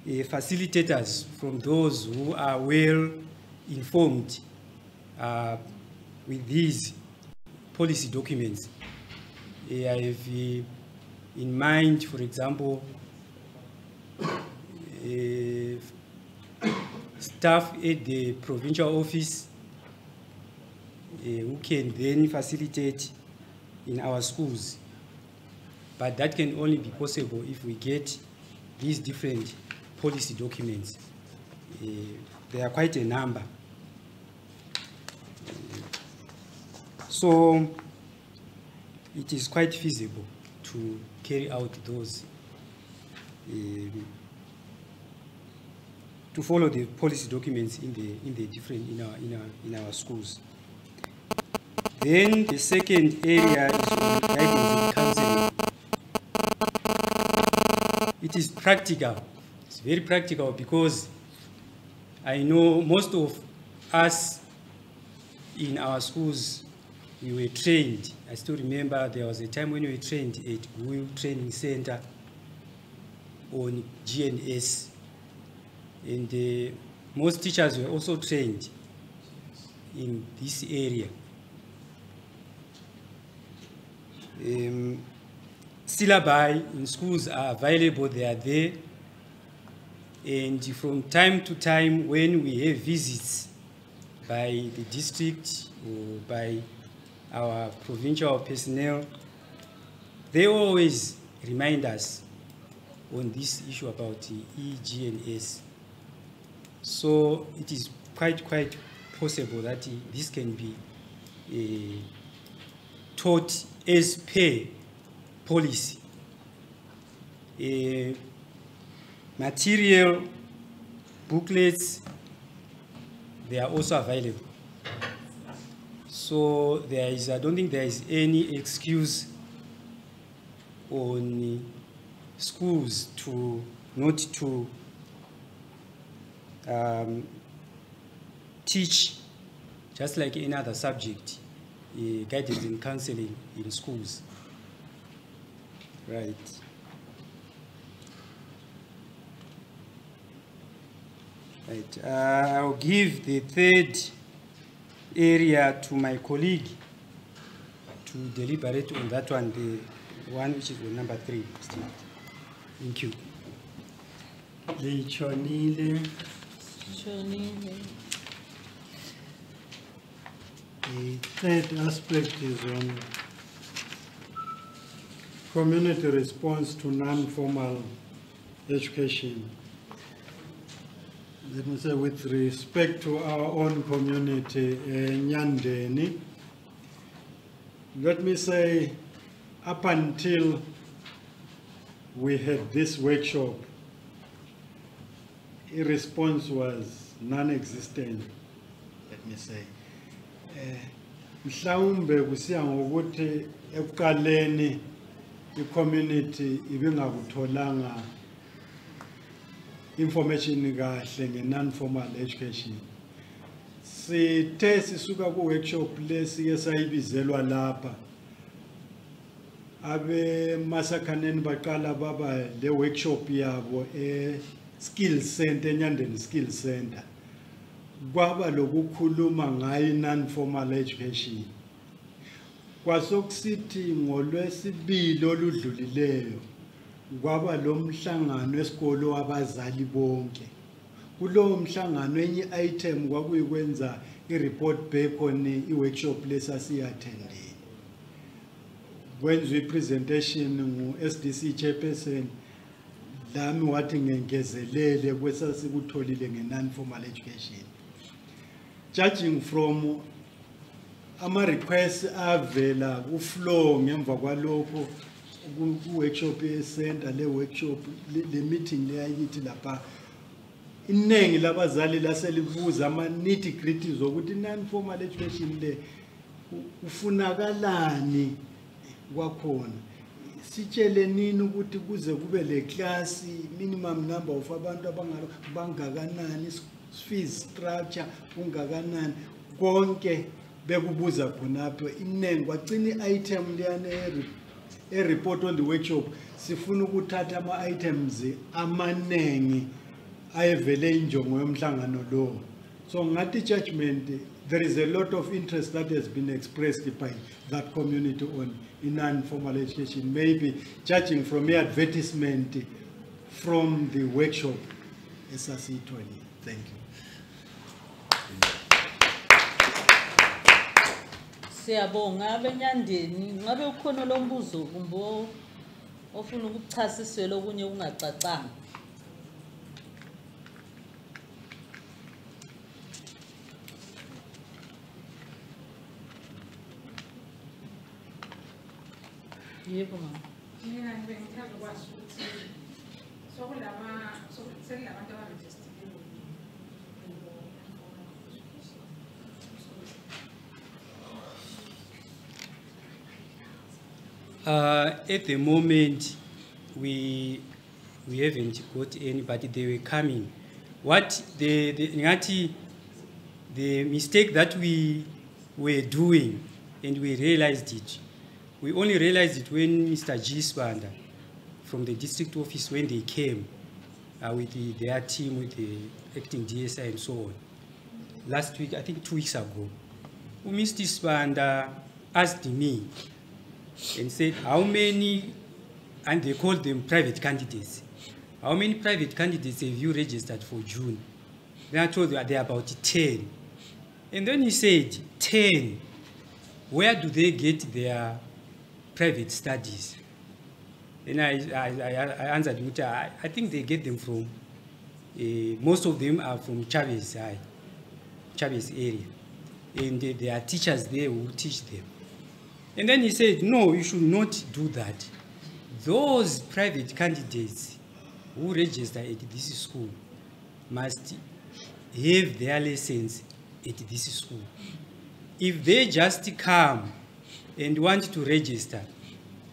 facilitators from those who are well informed with these policy documents. I have in mind, for example, staff at the provincial office who can then facilitate in our schools. But that can only be possible if we get these different policy documents. There are quite a number. So it is quite feasible to carry out those, to follow the policy documents in the different in our schools. Then the second area is on guidance and counseling. It is practical. It's very practical because I know most of us in our schools, we were trained. I still remember there was a time when we were trained at GUIL Training Center on GNS. And most teachers were also trained in this area. Syllabi in schools are available, they are there. And from time to time, when we have visits by the district or by our provincial personnel, they always remind us on this issue about the EGNS. So it is quite possible that this can be taught as per policy. Material, booklets, they are also available. So I don't think there is any excuse on schools to not to teach, just like any other subject, guidance and counseling in schools. Right. Right. I'll give the third area to my colleague to deliberate on that one, the one which is the number 3. Thank you. The third aspect is on community response to non-formal education. Let me say, with respect to our own community, Nyandeni, let me say, up until we had this workshop, a response was non-existent, let me say. Mhlawumbe kusiya ngokuthi ekuqaleni i-community ibingakutholanga information kahle nge-non-formal education. Sithe sisuka ku-workshop lesike sayibizelwa lapha, abe Masakhaneni baqala baba le workshop yabo skill center, eNyandeni Skill Center. Kwaba lokukhuluma ngayo non-formal education. Kwasokusithi ngoLwesibili oludlulileyo kwaba lo mhlangano esikolo wabazali bonke. Kulowo mhlangano enye item kwakuyikwenza i-report back on i-workshop lesasiyattendile. Kwenziwa i-presentation ngu-SDC chairperson, lami wathi ngengezelele kwesasikutholile nge-non-formal education. Judging from ama-requests avela ku-flow ngemva kwalokho ku-workshop ye-center, le-workshop, le-meeting leyayithi lapha, iningi labazali laselibuza ama-nitty-gritty zokuthi non-formal education le ufunakalani kwakhona. Sitshele nini ukuthi kuze kube le class, minimum number of abantu abangakanani, fees structure ungakanani, konke bekubuza khonapho. Inengi kwagcina i-item leyana report on the workshop, sifuna ukuthatha ama-items amanengi ayevele injongo yomhlangano lo. So ngathi judgment, there is a lot of interest that has been expressed by that community on in non-formal education, maybe judging from the advertisement from the workshop. SRC 20. Thank you. Siyabonga benyandeni ngabe ukhona lombuzo kumbo ofuna ukuchasisela okunye ungacacanga. Yebo mama. Mina ngithanda ukwazi ukuthi sokulabantu abarejistile At the moment, we haven't got anybody. They were coming. What the mistake that we were doing, and we realized it. We only realized it when Mr. G. Swanda from the district office, when they came with their team, with the acting DSI and so on. Last week, I think 2 weeks ago, Mr. Swanda asked me and said, how many, and they called them private candidates. How many private candidates have you registered for June? Then I told you there are about 10. And then he said, 10, where do they get their private studies? And I answered, I think they get them from, most of them are from Chavez area. And there are teachers there who teach them. And then he said, no, you should not do that. Those private candidates who register at this school must have their lessons at this school. If they just come and want to register,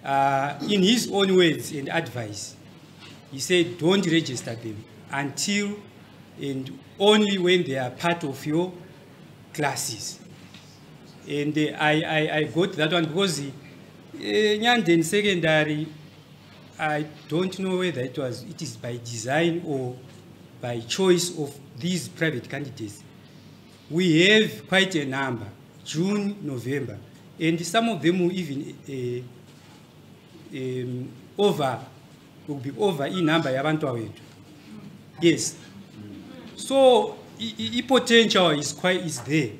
in his own words and advice, he said, don't register them until and only when they are part of your classes. And I got that one because Nyanden Secondary, I don't know whether it is by design or by choice of these private candidates. We have quite a number, June, November, and some of them will even will be over in number yabantu awethu. Yes. So potential is there.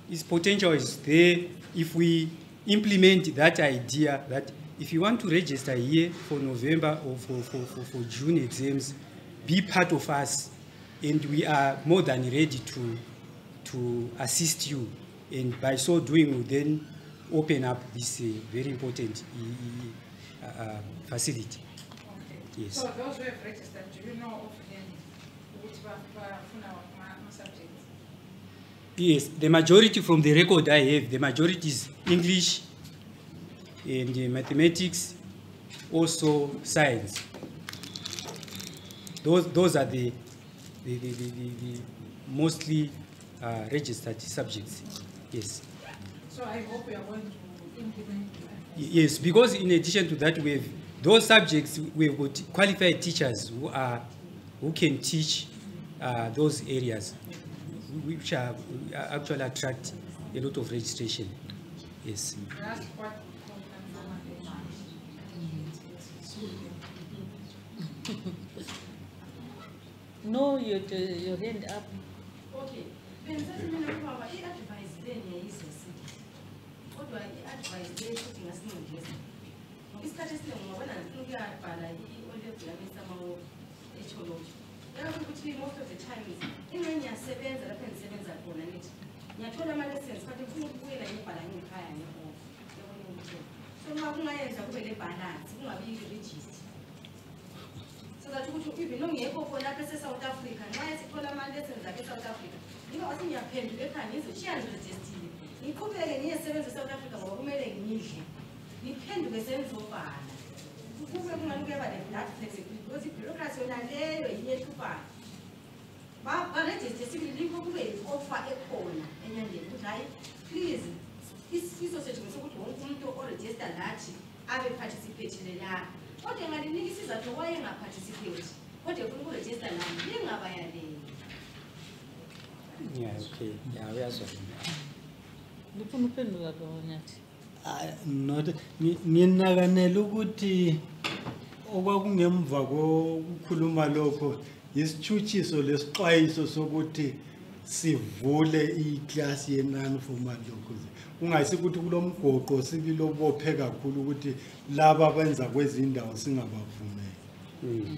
Its potential is there if we implement that idea that if you want to register here for November or for June exams, be part of us, and we are more than ready to assist you. And by so doing, we'll then open up this very important facility. Okay. Yes. So those who have registered, do you know of them which were subjects? Yes, the majority from the record I have, the majority is English and mathematics, also science. Those are the mostly registered subjects. Yes. So I hope we are going to implement that. Yes, because in addition to that, we have those subjects. We've got qualified teachers who can teach those areas, which are actually attract a lot of registration. Yes. That's what No, your hand up. Okay. Benzathi mina ubaba i-advice leni yayizesithi. Kodwa i-advice leyo futhi ngasinqondisa. Isikhathi esiningi ungabona ngifuna ukuyabhala i-O-level yami esamawo echoloji. Yabo ukuthi most of the times ingane ngiyasebenza lapho engisebenza khona ngithi ngiyathola ama-lessons but ngifuna ukubuyela ngibhala ngikhaya ngehof. Yabona ukuthi so uma kungayenza kube le balance kungabi i-register. So that even ongekho khona lapha e-South Africa nxa esithola ama-lessons akhe e-South Africa ngoba wathi ngiyaphendula ekhaya ngizoshiya ngirejistile ngiqhubeke ngiyesebenza e-South Africa ngoba kumele ngidle ngiphenduke sengizobhala kube kungani kuyaba le-that flexibility because i-bureaucracy yona leyo yinye ehluphayo barejiste sibili likho kube yi-offer ekhona enyandeni ukuthi hayi please izosetshenziswa ukuthi wonke umuntu orejista lathi abe participate-ile lapha. Kodwa ngalinika isizathu wayengaparticipate. Kodwa ufuna ukurejista sister nami lingabayaleli. Yeah, okay. Yeah, we are sorry. Ndifuna uphendula kaNyathi. Not nginakanela ukuthi okwakungemva kokukhuluma lokho isithutshiso lesixwayiso sokuthi sivule iclass ye-non formal lokho ungayisi ukuthi kulomgoqo sibilobophe kakhulu ukuthi laba abenza kwezindawo singabavumeli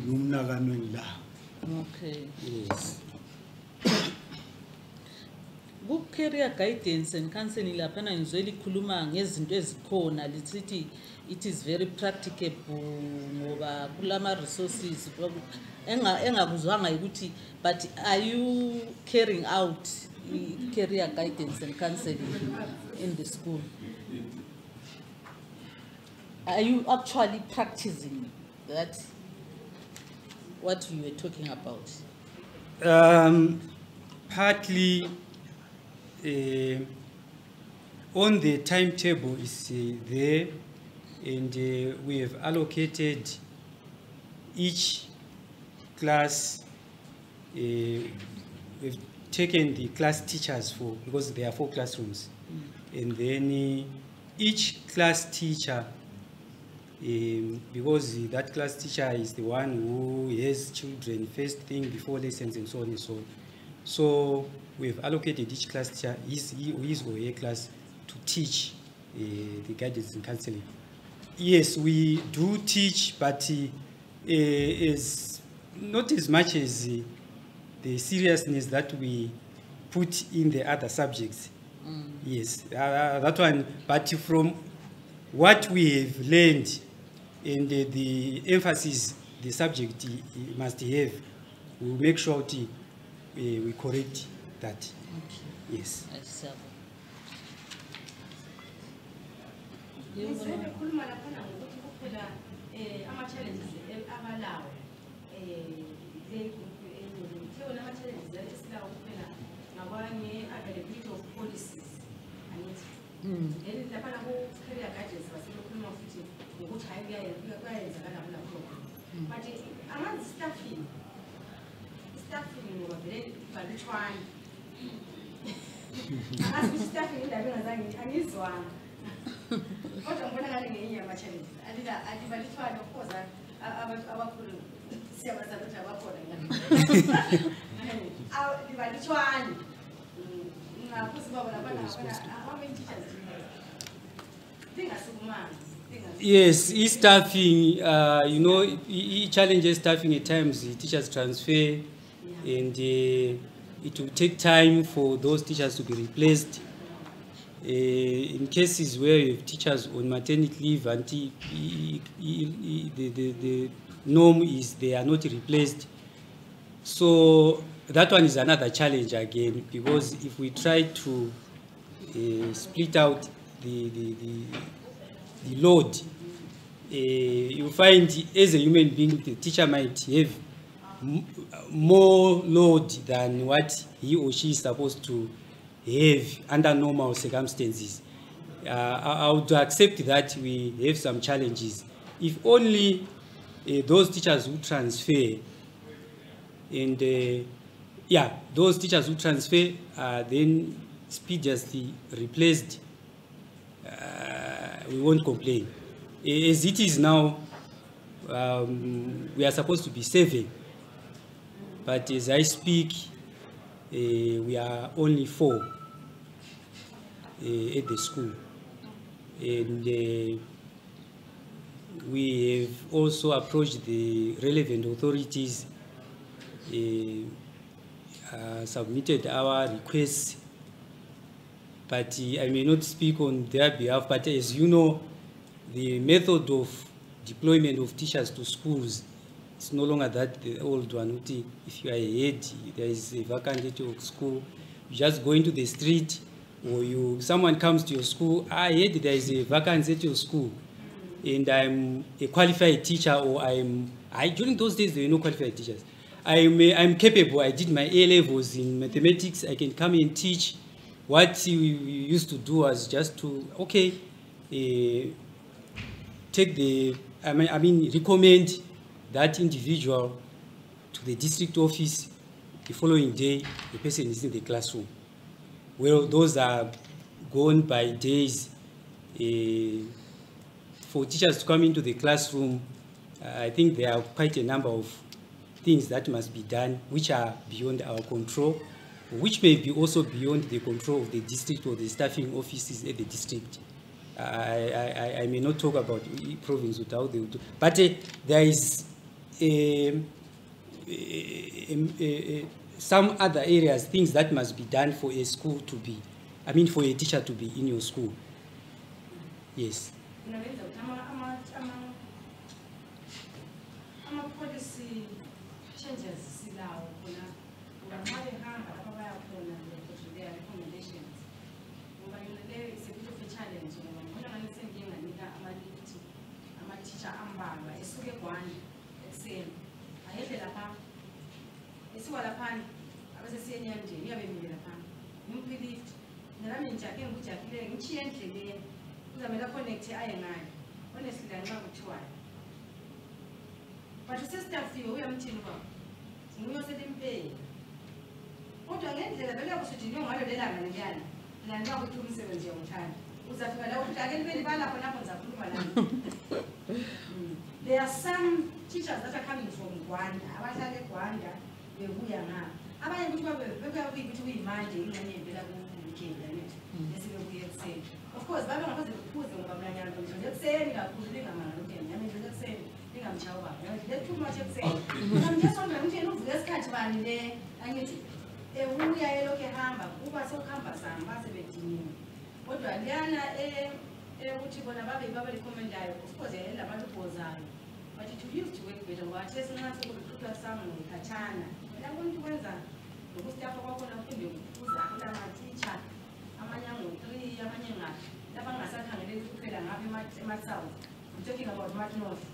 umnakanweni la. Okay. Yes. Ku-career guidance and counseling laphana ngizwe likhuluma ngezinto ezikhona lisithi it is very practicable ngoba kulama resources engakuzwanga ukuthi but are you carrying out career guidance and counseling in the school? Are you actually practicing that what we were talking about? Partly on the timetable is there, and we have allocated each class. We've taken the class teachers because there are 4 classrooms, and then each class teacher, because that class teacher is the one who has children first thing before lessons and so on and so on. So we've allocated each class teacher his or her class to teach the guidance and counseling. Yes, we do teach, but is not as much as the seriousness that we put in the other subjects. Yes, that one. But from what we have learned and the emphasis the subject must have, we will make sure we correct that. Okay. Yes. Ngizokhuluma laphana ngokuthi kuphela ama-challenges abalawo le ama-challenges esilawo kuphela ngabanye availability of policies angithi then laphana ku-career guidance basebekhuluma futhi ngokuthi hayi kuyayenzakala kulapho but amazi staffing ngoba vele balutshwane angazi ukuthi staffing indaba engazange angizwanga. Kodwa ngibona ngale ngenye ama-challenges alibalithwane of course abantu abakhulu siyabaza ukuthi abakhona libalithwane ngaphusi babo how many teachers do you have? Thingasukumanga. Yes, staffing, you know, challenges staffing at times, the teachers transfer, and it will take time for those teachers to be replaced. In cases where you have teachers on maternity leave, and the norm is they are not replaced. So that one is another challenge again, because if we try to split out the load, you find as a human being, the teacher might have more load than what he or she is supposed to have under normal circumstances. I would accept that we have some challenges. If only those teachers who transfer, and those teachers who transfer are then expeditiously replaced, we won't complain. As it is now, we are supposed to be 7, but as I speak, we are only 4 at the school, and we have also approached the relevant authorities, submitted our requests, but I may not speak on their behalf. But as you know, the method of deployment of teachers to schools, it's no longer that the old one. If you are ahead, there is a vacant at your school, you just go into the street, or someone comes to your school, I heard there is a vacancy at your school, and I'm a qualified teacher, or during those days there were no qualified teachers. I'm capable. I did my A-levels in mathematics. I can come and teach. What we used to do was just to recommend that individual to the district office. The following day, the person is in the classroom. Well, those are gone by days. For teachers to come into the classroom, I think there are quite a number of things that must be done which are beyond our control, which may be also beyond the control of the district or the staffing offices at the district. I may not talk about province or how they would do, but there is some other areas, things that must be done for a school to be, for a teacher to be in your school. Yes. Policy changes their recommendations. It's a bit of a challenge. Teacher ambalwa esuke kwani ekseni ayedle lapha esuka laphana abasesiyenye nje iyabemile lapha ngimpi lift nalami njake ngijakile ngichiye endleleni uzamela connect aye ngayo honestly la nxa kuthiwa but usestafiwe uyamthini kwa nguyo selimpeni kodwa ngendlela vele yakusuthi ngalo lelanga lelana la nxa kuthi umsebenzi yawuthanda uzafika la ukuthi ake libeni balapho lapho ngizakhuluma la. There are some teachers that are coming from Rwanda. Abahlala eGwanda bebuya ngapha. Abanye ukuthi bebuya ukuthi kuyimanje ingxenye evela ku-weekend bese bebuya ekuseni. Of course babe ngaphaze bephuze ngoba mina nyalo nje ekuseni kakhulu lingamanga lokuyena. Yami nje ekuseni lingamchawa baba. Yami nje too much ekuseni. Nami nje sonke ukuthi yena uvuka esikhathi bani le angithi uya elokhu ehamba kuba sokuhamba sami base bediniwe. Kodwa liyana ukuthi bona babe recommend-ayo, of course yayela abalubhozayo, but it used to work better ngoba athe singathi ukurecruiter some ngikhatshana yabo ukuthi kwenza ngokustafa kwakhona kuphinde kubuza ama-teacher amanye ango-3 amanye ngapi lapha ngingasakhangele kuphela ngapha ema-south. I'm talking about North.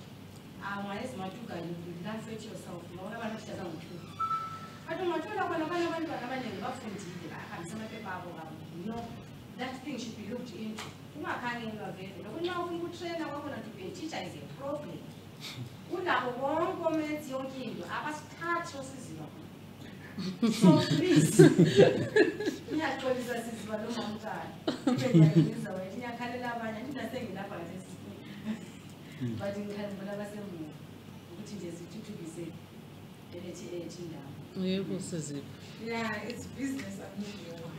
Ungayezimatuka you can't fetch yourself ngoba abantu teachers ango-2 but ungathola khona abanye abantwana abaningi bafundile bahambisa amaphepha abo kabo. That thing should be looked into. To be a teacher is a problem. So please, yeah, it's business as usual.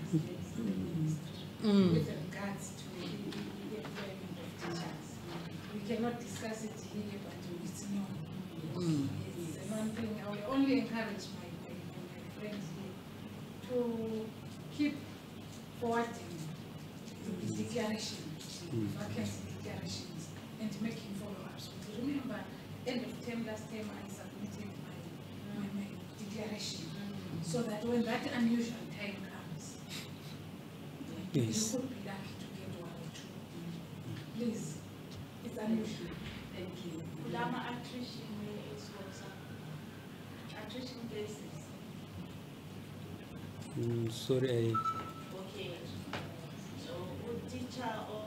With regards to the employment of teachers. We cannot discuss it here, but it's known. It's one thing. I will only encourage my friends here to keep forwarding the declarations, vacancy declarations, and making follow-ups. Remember, end of term, last term, I submitted my declaration, so that when that unusual time comes, yes, you could be lucky to get 1 or 2. Please, it's unusual. Thank you. Ulama attrition is what's attrition basis. Sorry. Okay. So would teacher or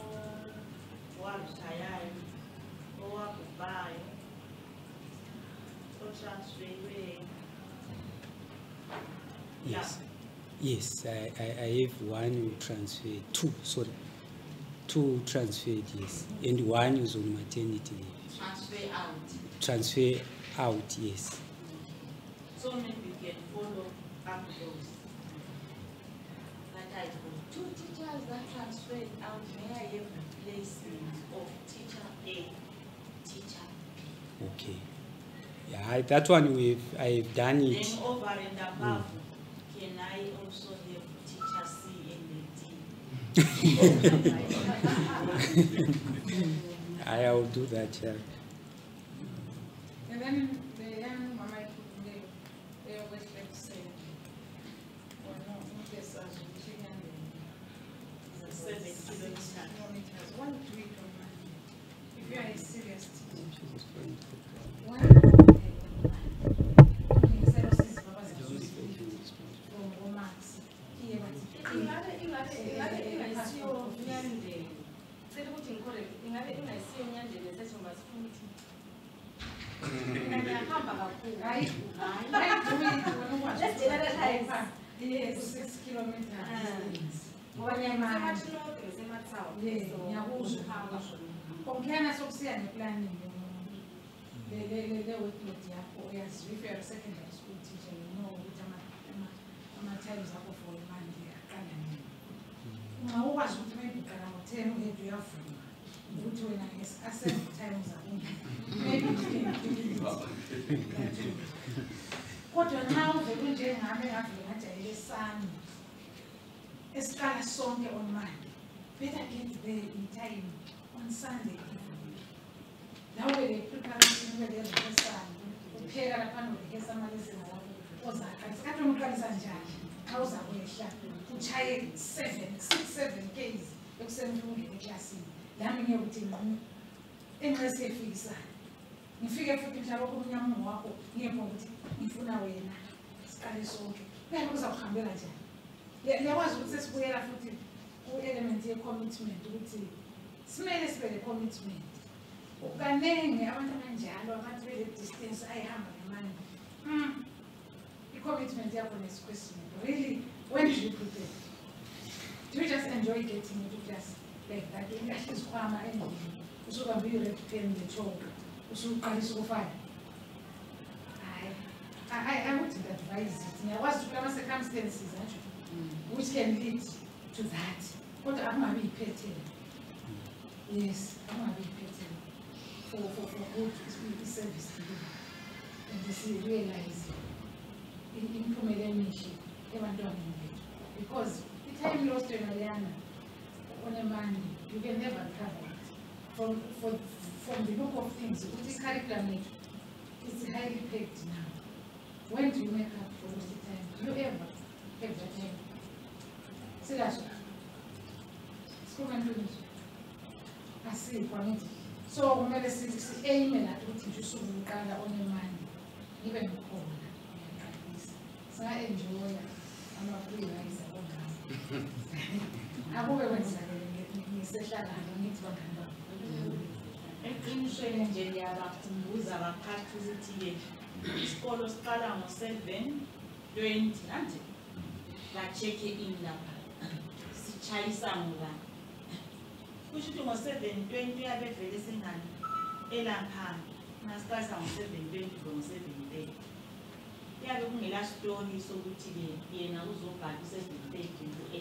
retired or buy or transfer away? Yes. Yes, I have one transfer, 2, sorry. 2 transferred, yes. And 1 is on maternity leave. Transfer out. Transfer out, yes. So maybe we can follow up those. That I got 2 teachers that transferred out. May I have replacement of teacher A, teacher B? Okay. Yeah, that one I've done it. Then over and above. Can I also have teacher C and D? I will do that, yeah. And then the young mama they always like to say, well, no, yes, as we can 7 kilometers. One tweet on Monday. If you are a serious teacher, one Yes, 6 kilometers distance. Konkhana sokusiya neplanning yomuntu. Le workload yakho uyazi if you are a secondary school teacher you know ukuthi ama-times akho for a month aqala nini. Uma ukwazi ukuthi maybe uqala ngo-10 uhethu uyavuma ukuthi wena nge-assembly time zakho maybe kodwa nxa uvele njengami engavele ngajayele esami esiqala sonke on Monday, better get there in time on Sunday. Now we prepare the rehearsal, upheka lapha norehearsa amalesson akho ozaqala isikhathi umqalisa njani xa uzakwehla uchaye 6-7 Ks ekuseni ungene eklasini lami ngiyokuthi enqesefikisana ngifike futhi mhlawumbe kumnyama wakho ngiyepho ukuthi ngifuna wena siqale sonke phela kuzakuhambela njani liyakwazi ukuthi sesibuyela futhi ku-element ye-commitment ukuthi simele sibe le-commitment kaningi abantu abanjalo abantu bele-distance ayihamba nemani i-commitment yakho nesikwesini really when do you prepare? Do you just enjoy getting into class like that? Ilahle isikhwama endlini usubambe i-red pen ngetshoko usuqalisa ukufana. I wouldn't advise it. Ngiyakwazi ukuthi ama-circumstances which can lead to that. Kodwa akungabi yiphethe. Yes, akungabi yiphethe for good service to you. And realize imiphumela emihle ebantwaneni bethu. Because the time lost in Mariana on a Monday, you can never recover it. From the look of things, the curriculum is highly paid now. When do you make up for the time? Do you ever have that time? Seriously. I see it. So, when I say aim at what you should look at on a Monday, even a corner. So I enjoy it. I'm not realizing I hope I went to the session and I need to go. Eqinisweni nje ngiyabakhumbuza abaphathi ukuthi isikolo siqala ngo-7:20 kanje ba-check-e in lapha sichayisa ngoba kusho ukuthi ngo-7:20 uyabe vele sengani elaphana ngasiqalisa ngo-7:20 ngo-7:30 kuyabe kungela sitori sokuthi-ke yena uzobhala u-7:30 ngo-8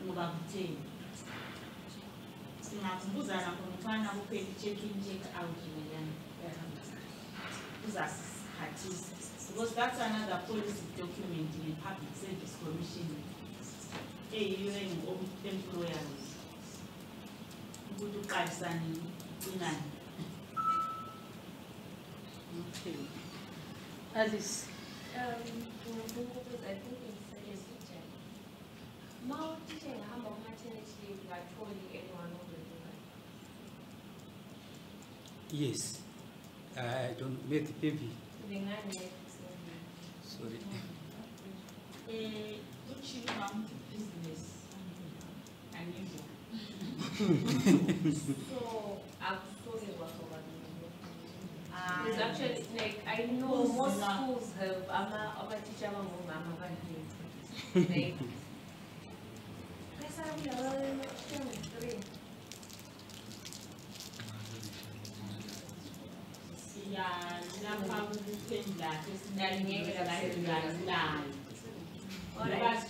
ngoba kutheni singakhumbuzana khona kuphela i-check-in check-out nalana kuzasikhathisa because that's another policy document in the Public Service Commission eyiyo employers ukuthi uqalisane inani. Okay. Alice. I think it's a teacher. Now teaching how maternity leave like told anyone over the Yes. I don't make the baby. Sorry. Which business unusual. So I'm sorry what over it's actually like I know most schools have a teacher mama like Yeah, lapha ukuphendula esinalingeke la alright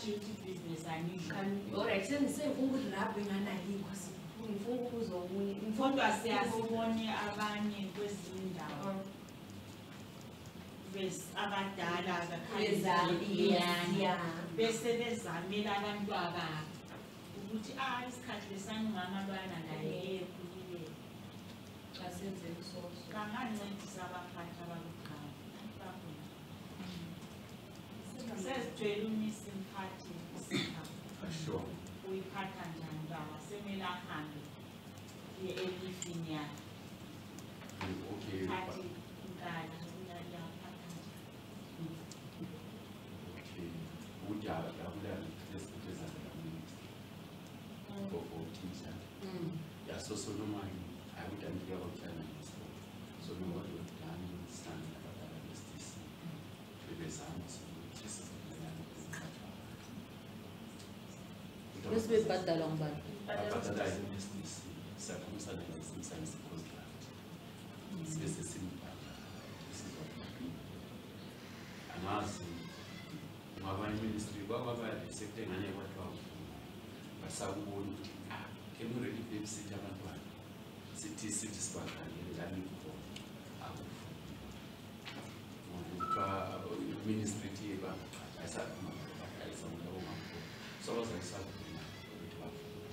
business unusual. Alright, sengifuna ukuthi lapho enganayikho ngifuna ukuzwa omunye kodwa siyasibone abanye kwezinye indawo abadala bezaliyana bese bezamela abantu ababo ukuthi isikhathi lesani umama lwana naye ekhulile asenze isoso kangancedisa abaphathi abakuqala sezijwayele umisa imphathi Sure. uyiphatha njani baba semela ahambe ye-elifini yakhe Okay. phathi inkani uyaphatha Okay. Would have this for teacher. Yeah, so normally I would have about time. So no what we've done is stand about this. Maybe some just Bese bebhadalwa ngubani? abhadala i-SDC siyakhulumisana ngesimsane se-postgraft sibe sesimbhala angazi ngoba i-ministry sekute ngane kwathiwa basakubona ukuthi can we really babysit abantwana sithi sibakhangele lalipho akufuna ministry ithi ayisaphuma ayisamula omakho so bazayisabona ukuthi bafuna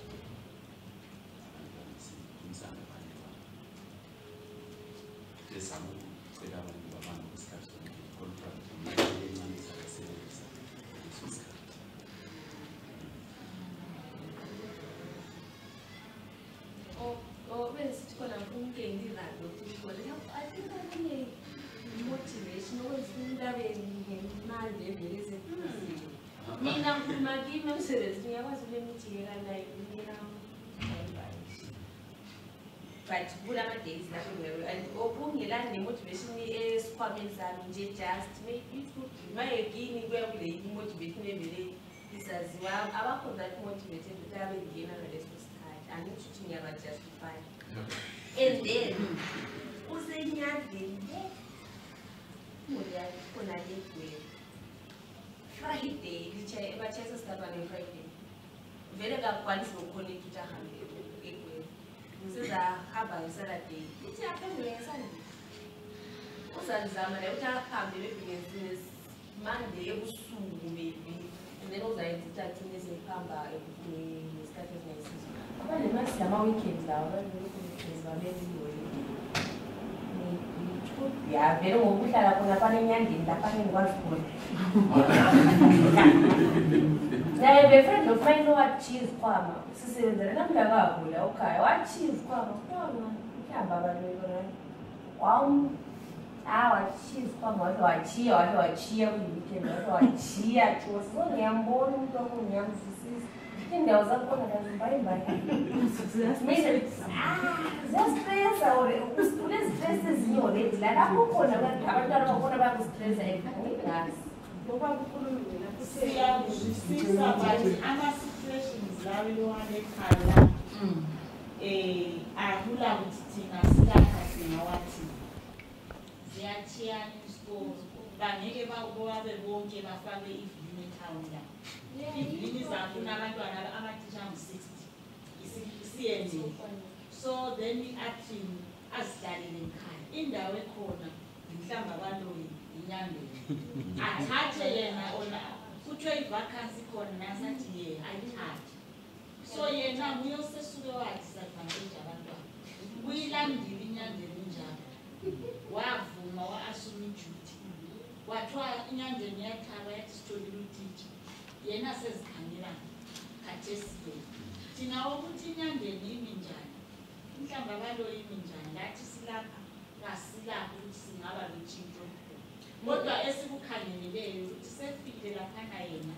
abantwana sikhulumisana abantu ezama ukucela abantu babanga kwesikhathi sonke contract encane sayisebenzisa leso sikhathi. When it's going to be I think I need motivation. Always think that in my day, Nina, my game serious. I was limited and like, but good am days that we were and open the motivation is coming just make people my again where we motivate me is as well. Our that motivated to have again and the and to never justify. And then, who's in your game? Friday, which I ever chased stuff on Friday. Very good quality of quality to have it. So that have a Saturday. It's happened when Sunday. What's that? Zamana, which I have the business Monday, soon maybe. And then also I start to miss a pamba in the started my season. Well, the next time weekend now, yeah, very well. We had a Panamanian in the Panamanian was good. Now, a friend of mine know what cheese farmer. She said, the number of okay, what cheese farmer? No, can't bother doing it. Wow, our cheese farmer, or cheer, or cheer, we became a cheer. It was so young, born to young. There was a point that was bye-bye. Just stress or students stress is new. Like I'm going to about stress. Situations that we want to color. I would have to think as that as in our team. They are cheering schools, but they about go up and won't give a family if you need town. So then we acting as studying in the way corner in Sambabalo in Yandi. Attach a put your vacancy corner as I touch. So now we also sudo at we land living Yandi Ninja. Wavuma assuming duty. What try in Yandi near Carrot story teach. Yena says Kamira, Katesi. Tina Omutina and the Niminjan. Nkambabalo Iminjan, that is Lapa, Rasila, which is another children. What the Esibu Kanini, self feed la Panayena,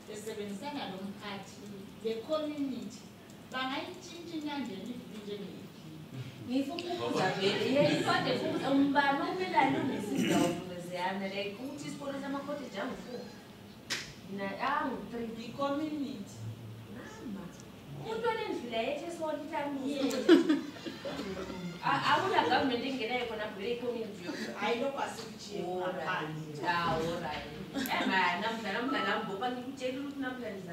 the 7 Sanadon party, the community, but I changing and the region. If you put a baby, yes, but the food, but no, I know this is the and the coach is for the cottage jump for. The community. I would have government in Grenada when I'm very community. I know Pacific. All right. And I am number one number is a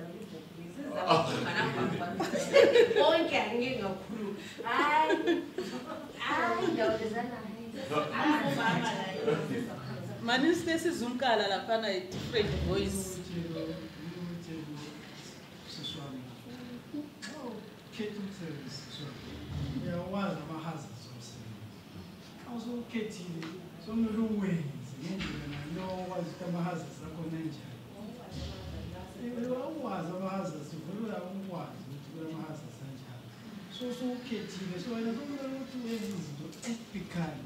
Maniste sizumkala lapha na different voice. Catering service, there was a hazard also catering, so no ways, I know what's the hazards that go nature. There was a hazard, so we are hazards. So catering, so I don't know what to ethically.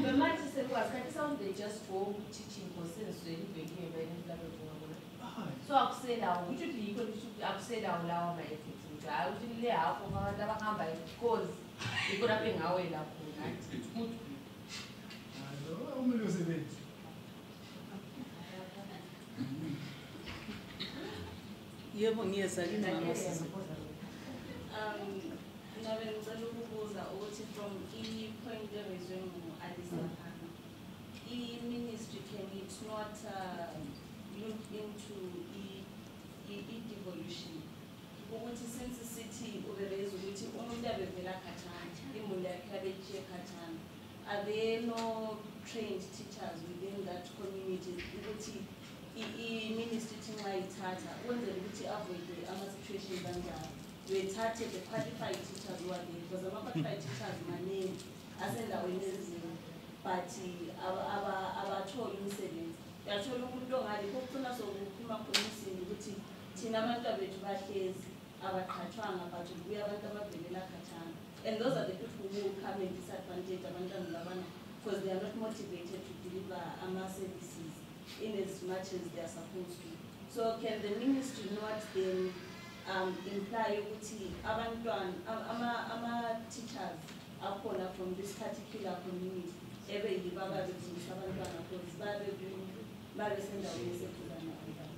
The match said was they just go teaching concerns to so upside down, which would be upside down now my ethics. I would lay out for my because you could have been away that it's good. Yebo ngiyeza kini mama sisi. Ngabe ngicela ukubuza ukuthi from i-point evezwe ngu-Alisa Hana, i-ministry can it not look into i-devolution? Ukuthi since sithi ubereza ukuthi umuntu abevela khathana, imuli yakhe abejiye khathana, are there no trained teachers within that community ukuthi i-ministry ithi nxa ithatha ukwenzela ukuthi avoid ama-situations anjalo? Uyethathe the qualified teachers who are there, because ama-qualified teachers maningi asendaweni ezinye, but abatholi umsebenzi. Uyathola umuntu ongalikho kufuna sokuphuma khona isini ukuthi thina abantu abethu bahlezi abaqhathwanga, but kubuya abantu abavelela khathana. And those are the people who come and disadvantage abantwana labana, because they are not motivated to deliver ama-services in as much as they are supposed to. So can the ministry not then imply ukuthi abantwana ama-teachers akhona from this particular community ebe yibo ababefundisa abantwana because babe sendaweni eseduzane abantwana?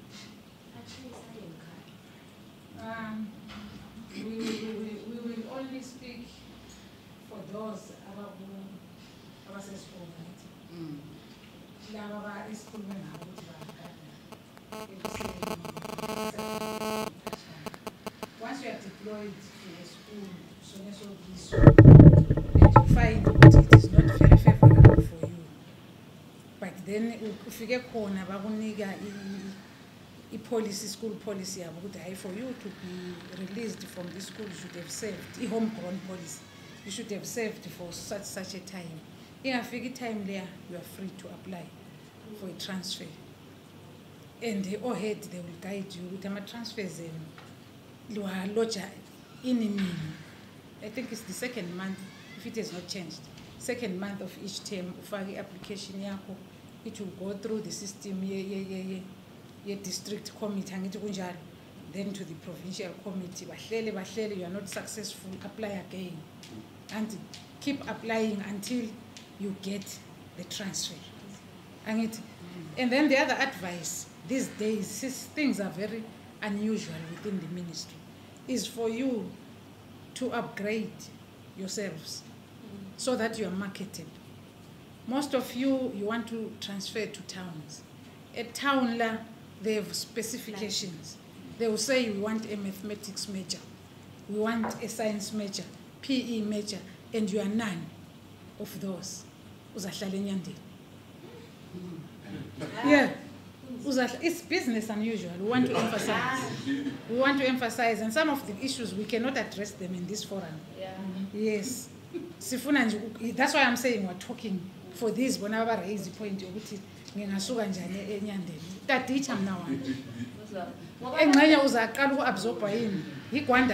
We will only speak for those abasesikoleni right? Laba esikhulume ngabo ukuthi once you are deployed to a school, so and you find that it is not very favorable for you, but then if you get corner, policy, school policy, for you to be released from this school, you should have served a homegrown policy. You should have served for such a time. In a figure time there, you are free to apply for a transfer. And they all head, they will guide you with them transfers in Loja in. I think it's the second month, if it has not changed. Second month of each term, ufake application yako, it will go through the system, district committee, then to the provincial committee. Bahlele, you are not successful, apply again. And keep applying until you get the transfer. And then the other advice, these days, since things are very unusual within the ministry, is for you to upgrade yourselves so that you are marketable. Most of you want to transfer to towns. At town, they have specifications. They will say, we want a mathematics major, we want a science major, PE major, and you are none of those. Yeah. It's business unusual. We want to emphasize. We want to emphasize, and some of the issues we cannot address them in this forum. Yeah. Yes. That's why I'm saying we're talking for this. Whenever I raise the point,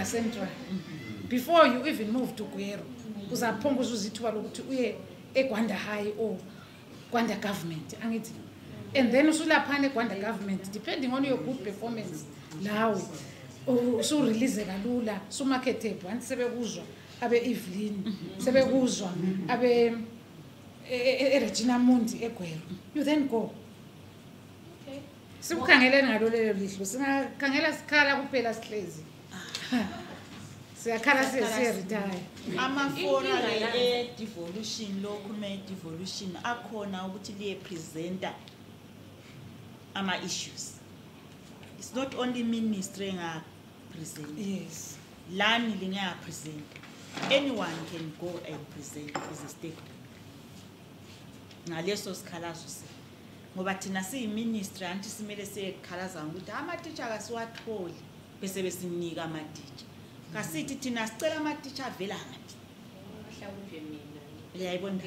Central. Before you even move to Guero, Gwanda High or Gwanda government. And then usulapane Gwanda government, depending on your good performance, now so release galula, so market tape, and sebekuzwa, abe Evelyn, sebekuzwa, abe Regina Mundi eGwero. You then go. Okay. Sibukhangele ngalo lelo lihlo, singakhangela sikhala kuphela sihlezi. Siyakhala retire. Amafora devolution, local devolution, akhona ukuthi liye presenter ama issues. It's not only ministry nga present. Yes. Lani linga present. Anyone can go and present as a stakeholder. Ngaleso sikhalazo se. Ngoba thina siyi ministry anti simele sikhalaza ukuthi ama teacher akasiwatholi bese besinika ama teacher. Kasithi thina sicela ama teacher avela ngaphi. Mhlawumbe mina. Uyayibona.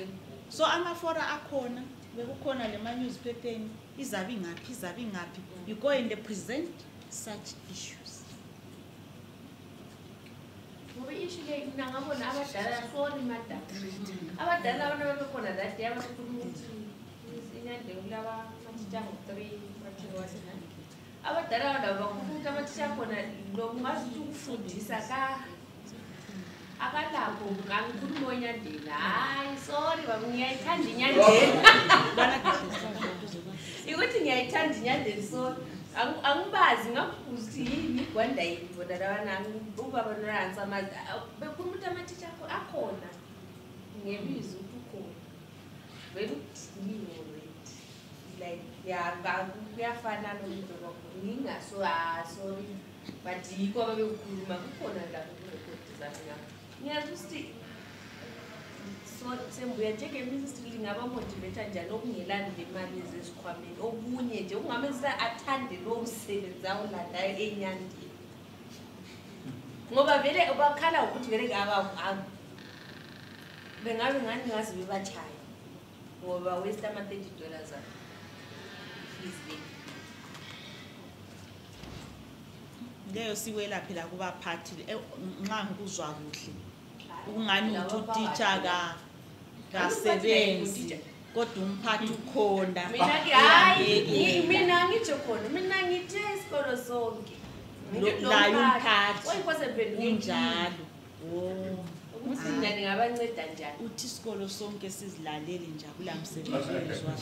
So amafora akhona bekukhona le newspaper izabi ngaphi. You go and present such issues. Ngoba issue le ngingabona abadala sorry madam. Abadala abantu bekhona that day abakhuluma ukuthi inyande kulaba matitsha ngo3 bathi wasenani. Abadala abantu bakhuluma amatitsha khona lo ngazi ukufundisa akalapho ngikhuluma onyandeni. Hayi sorry baba ngiyayithanda inyandeni. Ukuthi ngiyayithanda inyandeni so angibazi ngakuthi yini igwanda yini bona labana ubaba noransa amazi bekhuluma ukuthi amatitsha akho akhona ngebizo ukukhona vele ukudiniwe already like kuyafana nomuntu wakho ngingaso sorry but yikho ababekukhuluma kukhona lapho kurekhodi zami ngapha ngiyazi ukuthi so sembuya njengeministry lingaba motivate njani okungelani lemali ezesikhwameni okunye nje ungamenza athande lo msebenzi awulandayo enyandeni ngoba vele ubakhala ukuthi vele bengabe ngani ngazi bebachaya ngoba waste ama $30 fees leyo siwela phela kubaphathi nxa ngikuzwa kuhle ungani uthi utitsha kasebenzi kodwa umphathi ukhona mina ngitsho khona mina ngithe isikolo sonke layo umphathi oyikho unjalo ukuthi mina ningabanceda njani uthi isikolo sonke sizilalele nje kulamsebenzi wezwa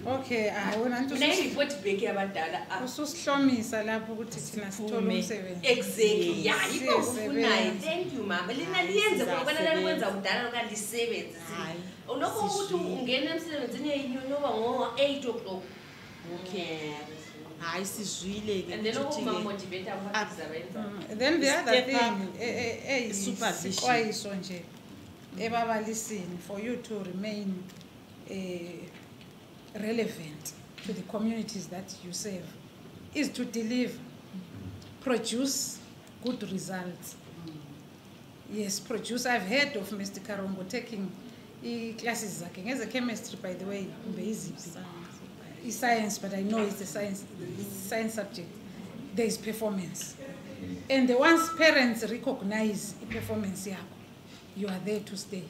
Okay, wena nto nayireport back yabadala ususihlomisa lapho ukuthi thina sithola umsebenzi. Exactly. Yeah, yikho kufunayo. Thank you mama. Lina liyenze ngoba lalikwenza udala lokalisebenzi. Lokho ukuthi ungena emsebenzini eyinyonyoba ngo-8 o'clock. Okay. Hayi sizwile ke And then uma motivate abantu zabenza. Then the other thing supervision so nje ebabalisini for you to remain relevant to the communities that you serve is to deliver, produce good results. Yes, produce. I've heard of Mr. Karombo taking classes as a chemistry, by the way, it's science, but I know it's a science subject. There is performance. And once parents recognize the performance, you are there to stay.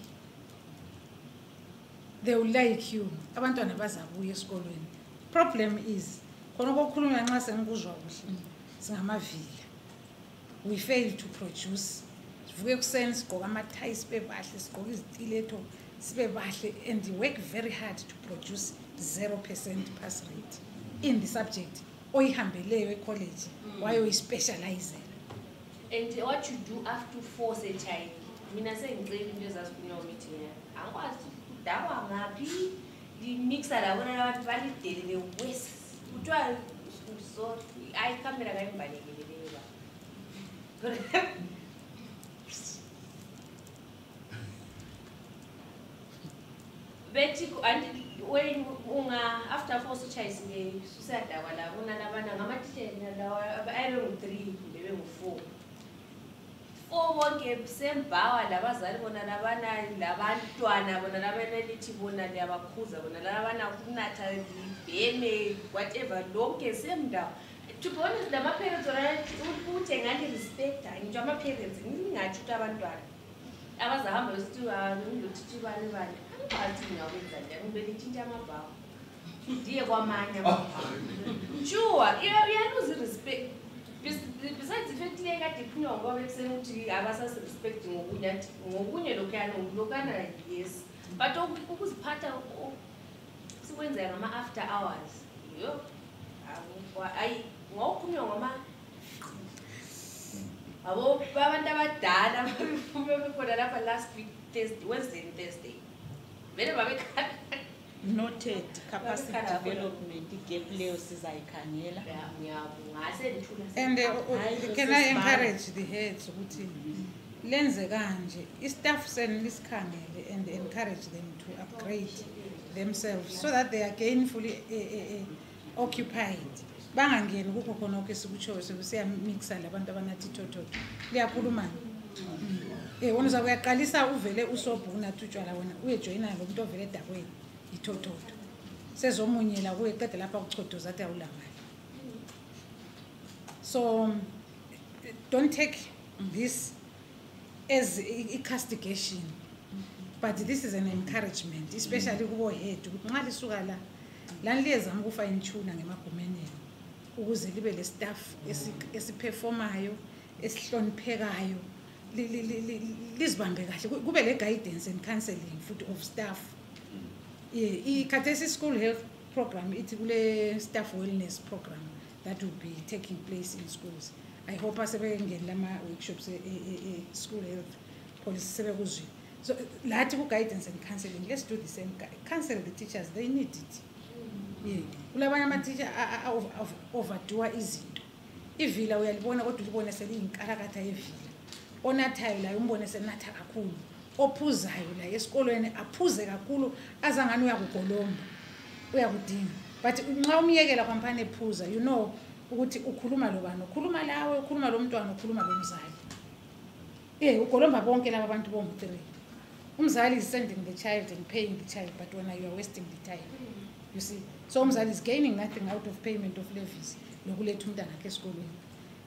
They will like you. Abantwana bazabuya esikolweni. Problem is, we fail to produce. And they work very hard to produce 0% pass rate in the subject. College, why we specialize. And what you do after force a child, mina sengicela into ezasifunwa meeting angikwazi dawa ngapi mixer labona abantu balidele west kuthiwa so ayicamera kayimbalekele leyo bethi when after force choice susiyadawa la bona labana ngamatishela lawa ayibe ngu3 bebe ngu4 bonke sembawa labazali bona labana labantwana bona labanelithi bona liyabakhuza bona labana kunatha ibheme whatever lonke semndawo to be honest lama parents ukuthi ngani respect ngitsho ama parents ngingathi ukuthi abantwana abazahamba besithi ngilothithi bani angibathi ngiyakwenza njani ngibele tshintsha amabhawu ndiye kwamanye amabhawu sure uyaluze respect. Besides the fact that I didn't know about it, I was respecting Lokana, yes. But who's part of when they are after hours? I walk on your mama. I woke Baba Dad, I last week, Wednesday and Thursday. Very noted capacity development gap leo sizayikhangela and can I encourage the heads ukuthi lenze kanje istaff senilikhangele and encourage them to upgrade themselves so that they are gainfully occupied bangangeni kukho khona ke sikutsho sekusiya mixa labantu abanathi thothoto liyakhuluma wona uyaqalisa uvele usobhu unathutshwala wena uyejoyina lo muntu ovele edakweni ithothoto sezomunyela kuye qede lapha ukuchodoza athi awulamali. So don't take this as a castigation, but this is an encouragement, especially kubo head ukuthi nxa lisuka la laniliyezama ukufine tune ngemagumeni ukuze libe le staff esiperformayo esihloniphekayo lizibambe kahle kube le guidance and counseling foot of staff. Ikhathesi school health program, it's a staff wellness program that will be taking place in schools. I hope as we get lama workshops school health policy. So lahat guidance and counseling. Let's do the same. Counsel the teachers, they need it. Yeah. Kulabanye ama-teacher overdo izinto. Ivila uyalibona kodwa ulibone seliyinkalakatha yevila. Onathayo la umbone senatha kakhulu. Ophuzayo la esikolweni aphuze kakhulu azangani uyakugolomba. Uyakudinga. But nxa umyekela kwampane ephuza, you know ukuthi ukhuluma lobani, ukhuluma lawe, ukhuluma lo mntwana, ukhuluma lo mzali. Ugolomba bonke laba abantu bomthree. Umzali is sending the child and paying the child, but when you are wasting the time. You see, so umzali is gaining nothing out of payment of levies.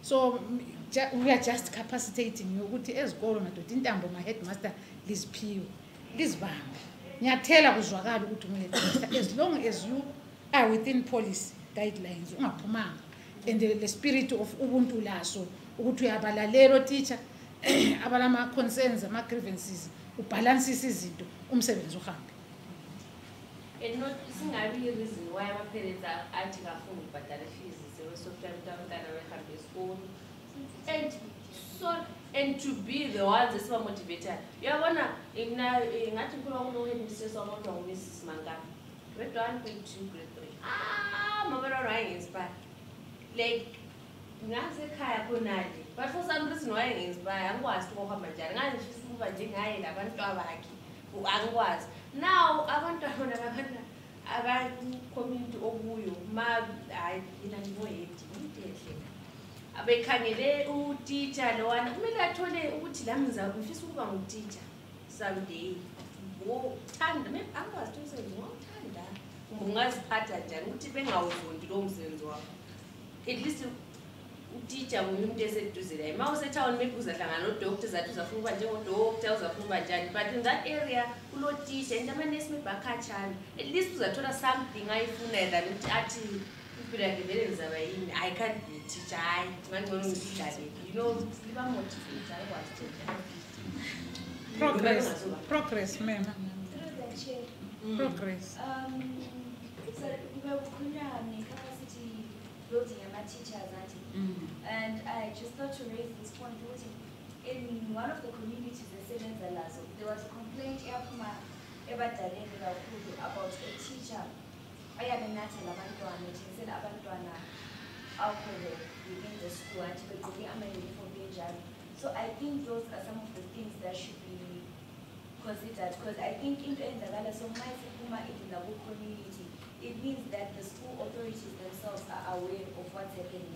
So we are just capacitating you. Ukuthi ezikolo madoda intambo ma headmaster liziphiwe. Lizibambe. Ngiyathela kuzwakala ukuthi umheadmaster, as long as you are within policy guidelines, ungaphumanga, and the spirit of ubuntu laso ukuthi uyabalalela teacher abalama concerns ama grievances ubalance izinto umsebenzi uhambe. And not singabi reason why my parents are athi ngafuna ukubhadala fees software mntana wehambe school and to be the ones esiba motivated. Uyabona ngathi kulo headmistress wamuntu ngoMrs Mangani grade 1 grade 2 grade 3 mabona right inspire like ngasekhaya khonali, but for some reason why inspire angikwazi ukuhamba njani ngangifisa ukuba njengaye labantu abakhe angikwazi. Now abantwana aba community okuyo hayi mina nginoyedi umtehle abekhangele uteacher lowana kumele athole ukuthi la ngifisa ukuba nguteacher someday. Ngothanda maybe angikwazi umsebenzi ngothanda ungaziphatha njani ukuthi bengawuzondi lo msebenzi wakho. At least uteacher umuntu eseduze la ima usetown maybe uzahlangana nodoctor zathi uzafuna ukuba njengodoctor uzafuna ukuba njani, but in that area kulo teacher into amanesi maybe akhatshana, at least uzathola something ayifuna than ukuthi athi impilo yakhe vele ngizaba yini, I can't be a teacher, hayi ngangcono ngidlale, you know, liba motivate ayikwazi to Progress ma'am. Progress. So we were capacity building my teachers and I just thought to raise this point. In one of the communities in Lazo, there was a complaint about a teacher. I had a natal said alcohol within the school and so I think those are some of the things that should be considered, because I think in the so my community, it means that the school authorities themselves are aware of what's happening.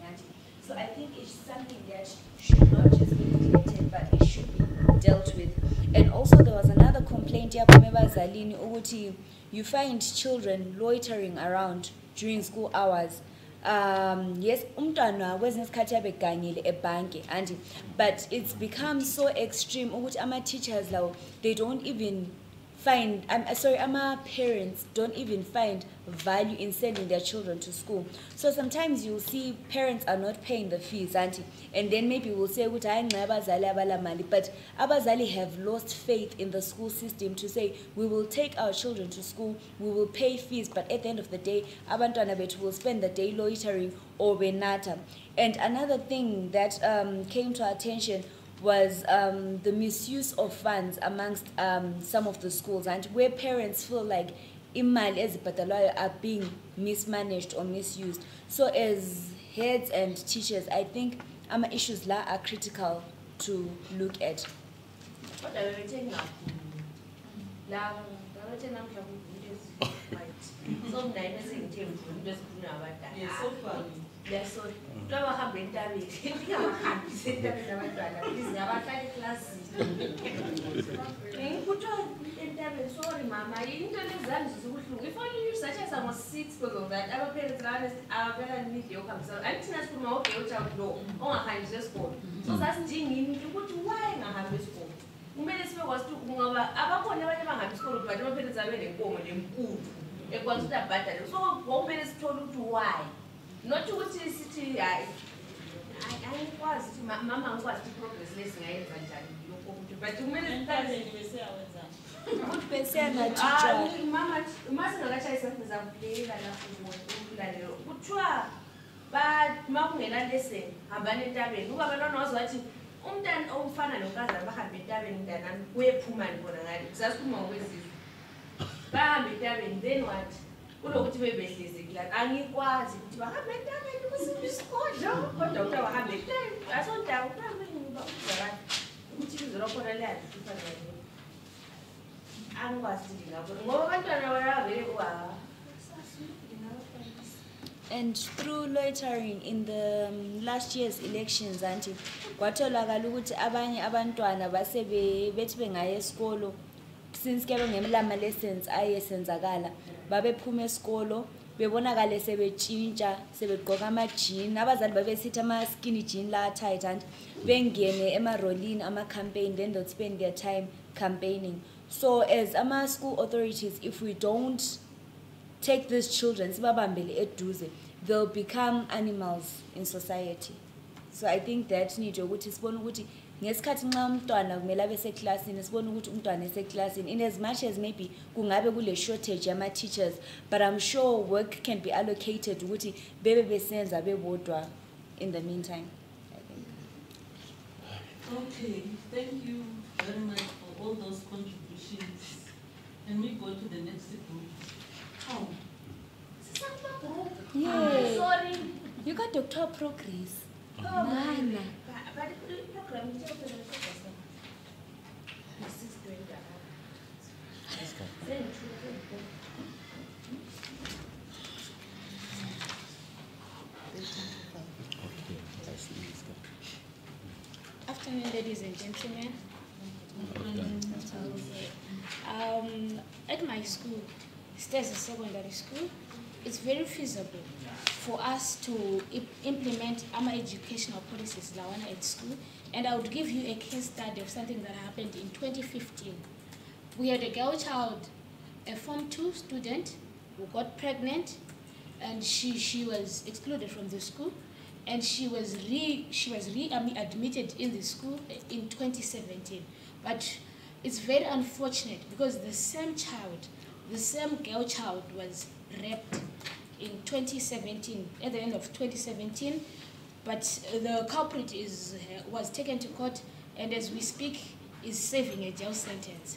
So I think it's something that should not just be neglected, but it should be dealt with. And also there was another complaint here from Zalini Uguti. You find children loitering around during school hours. Yes, umntwana kwezinye isikhathi abeganyile ebhanke and but it's become so extreme ukuthi ama teachers lawo they don't even find ama parents don't even find value in sending their children to school. So sometimes you'll see parents are not paying the fees, and then maybe we'll say but abazali have lost faith in the school system to say we will take our children to school, we will pay fees, but at the end of the day abantwana bethu will spend the day loitering or benata. And another thing that came to our attention was the misuse of funds amongst some of the schools, and where parents feel like imali ezibhadalwayo are being mismanaged or misused. So as heads and teachers, I think issues la are critical to look at. Yes, so don't have been damaged. If you have sorry, Mama, you don't if only you such as I was 6 because of that, our parents are very mediocre. So I think that's from okay, which I'll go on a high school. So that's Jimmy, you go to why I have this school. Minister was to about never have school, but no parents are very common and good. It was that better. So one parents told you to why. Not to which is city. I was Mama was to progress less, but 2 minutes. Ukuthi besengathitshwa. Mama, masingakashayisa sizakubheka lapho ukulalela. Kuthiwa makungena lesson hambani entabeni. Ukuba abantwana wazi umntana omfana nonkazana bahambe entabeni mntanami kuyephuma ngibona ngale. Sasiphuma ngokwezizwe. Bahambe entabeni then what? Kulokuthi bebehlezi kulana. Angikwazi ukuthi bahambe entabeni kusiphi isigodlo. Kodwa kuthiwa bahambe entabeni. Asondawo bahambe ngibakuzakala. Ukuthi izolo khona leyani kufanele. And through loitering in the last year's elections, auntie, kwatholakala ukuthi abanye abantwana bethi bengaya esikolo since ke bengemlama lessons ayesenzakala babephuma esikolo bebonakala sebetshintsha sebegqoka ama-jean abazali babesithi ama-skinny jean la tight and bengene emarolini ama-campaign then they'll spend their time campaigning. So as ama school authorities, if we don't take these children, they'll become animals in society. So I think that need ukuthi sibone ukuthi ngesikhathi nxa umntwana kumele abe seclassini sibone ukuthi umntwana eseclassini in as much as maybe kungabe kule shortage yama teachers, but I'm sure work can be allocated ukuthi bebe besenza bebodwa in the meantime. I think. Okay, thank you very much for all those contributions. And we go to the next group. How? Yeah. Sorry. You got Dr. Progress. Nana. Nana. But the program is just a Afternoon, ladies and gentlemen. At my school, Stairs Secondary School, it's very feasible for us to implement our educational policies at school. And I would give you a case study of something that happened in 2015. We had a girl child, a Form 2 student who got pregnant, and she was excluded from the school, and she was readmitted in the school in 2017. But it's very unfortunate because the same child, the same girl child was raped in 2017, at the end of 2017, but the culprit was taken to court, and as we speak, is serving a jail sentence.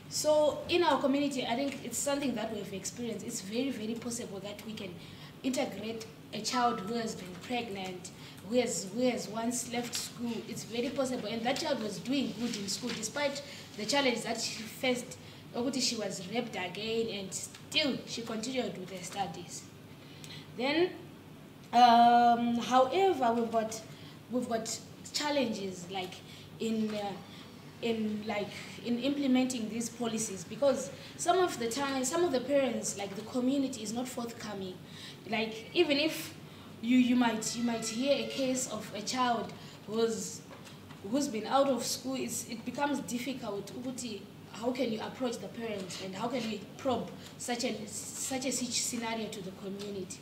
So in our community, I think it's something that we've experienced. It's very, very possible that we can integrate a child who has been pregnant, who has once left school. It's very possible, and that child was doing good in school despite the challenge that she faced. She was raped again, and still she continued with her studies. Then, however, we've got challenges like in implementing these policies, because some of the time, some of the parents, like the community, is not forthcoming. Like even if you might hear a case of a child who's been out of school, it becomes difficult. How can you approach the parents, and how can we probe such a scenario to the community?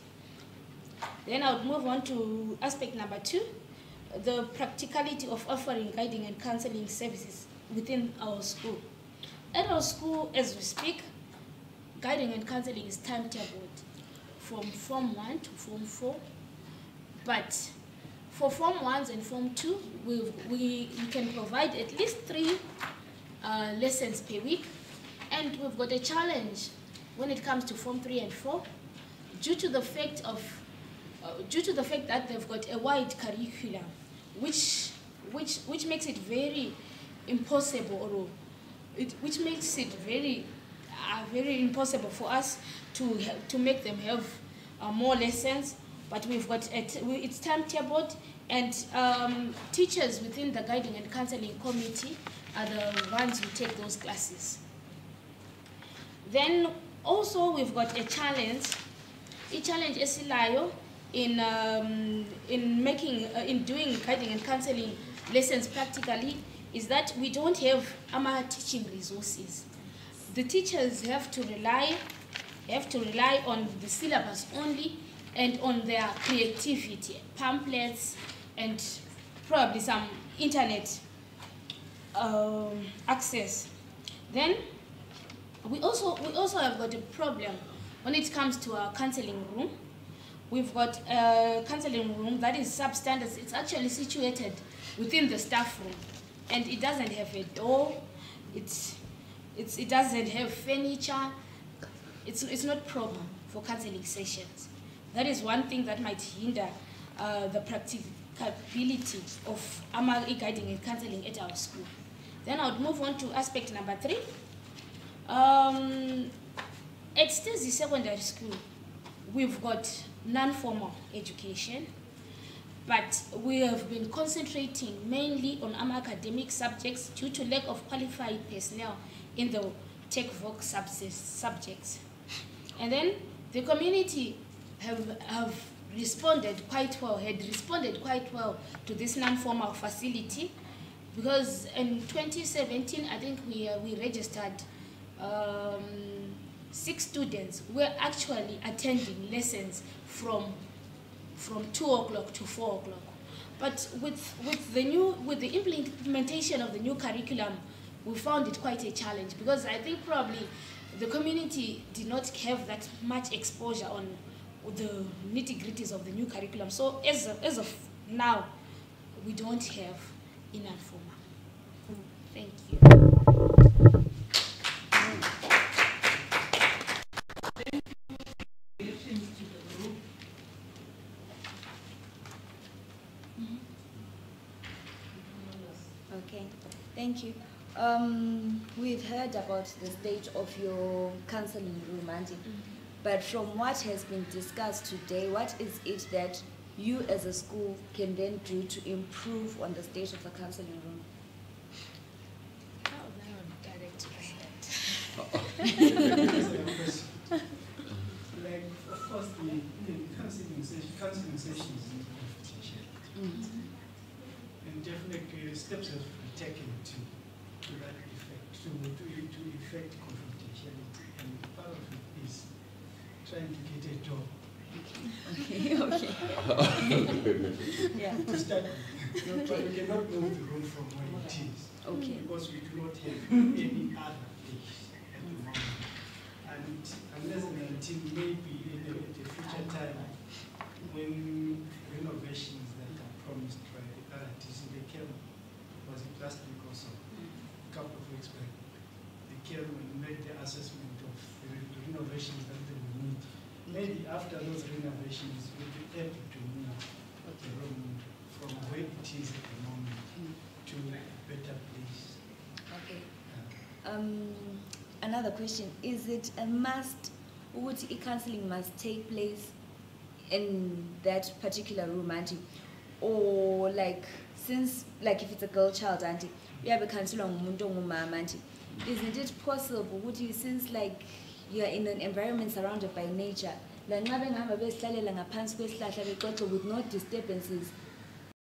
Then I would move on to aspect number 2, the practicality of offering guiding and counseling services within our school. At our school, as we speak, guiding and counseling is timetabled from Form 1 to Form 4. But for Form 1s and Form 2, we can provide at least 3 lessons per week. And we've got a challenge when it comes to Form 3 and 4 due to the fact that they've got a wide curriculum, which makes it very impossible, which makes it very impossible for us to make them have more lessons. But we've got it's timetabled, and teachers within the guiding and counseling committee are the ones who take those classes. Then also we've got a challenge esilayo in doing guiding and counseling lessons practically, is that we don't have our teaching resources. The teachers have to rely on the syllabus only and on their creativity, pamphlets, and probably some internet access. Then We also have got a problem when it comes to our counseling room. We've got a counseling room that is substandard. It's actually situated within the staff room, and it doesn't have a door. It doesn't have furniture. It's not proper for counseling sessions. That is one thing that might hinder the practicability of guiding and counseling at our school. Then I would move on to aspect number 3. At Stacey Secondary School, we've got non-formal education, but we have been concentrating mainly on academic subjects due to lack of qualified personnel in the tech-voc subjects. And then the community had responded quite well to this non-formal facility, because in 2017, I think we registered 6 students were actually attending lessons from 2 o'clock to 4 o'clock. But with the implementation of the new curriculum, we found it quite a challenge, because I think probably the community did not have that much exposure on the nitty-gritties of the new curriculum. So as of now, we don't have enough formal. Thank you. Okay, thank you. We've heard about the state of your counseling room, Auntie. But from what has been discussed today, what is it that you as a school can then do to improve on the state of the counseling room? Like, of course, the counseling sessions need confrontation. And definitely steps have to be taken to that effect, to effect confrontationality. And part of it is trying to get a job. Okay. Yeah. To start with. Okay. But we cannot move the room from where it is. Okay. Because we do not have any other place at the moment. And unless and until maybe at a future time, when renovations that are promised by the RTC, they came, was it last week or so, a couple of weeks back, they came and made the assessment of the renovations that they will need. Maybe after those renovations, we'll be able to move the room from where it is at the moment to a better place. Okay. Another question, is it a must, would counseling must take place in that particular room, Auntie? Or like, since, like if it's a girl child, Auntie, you have a counselor mama, Auntie, isn't it possible, would you, since like you're in an environment surrounded by nature, with no disturbances,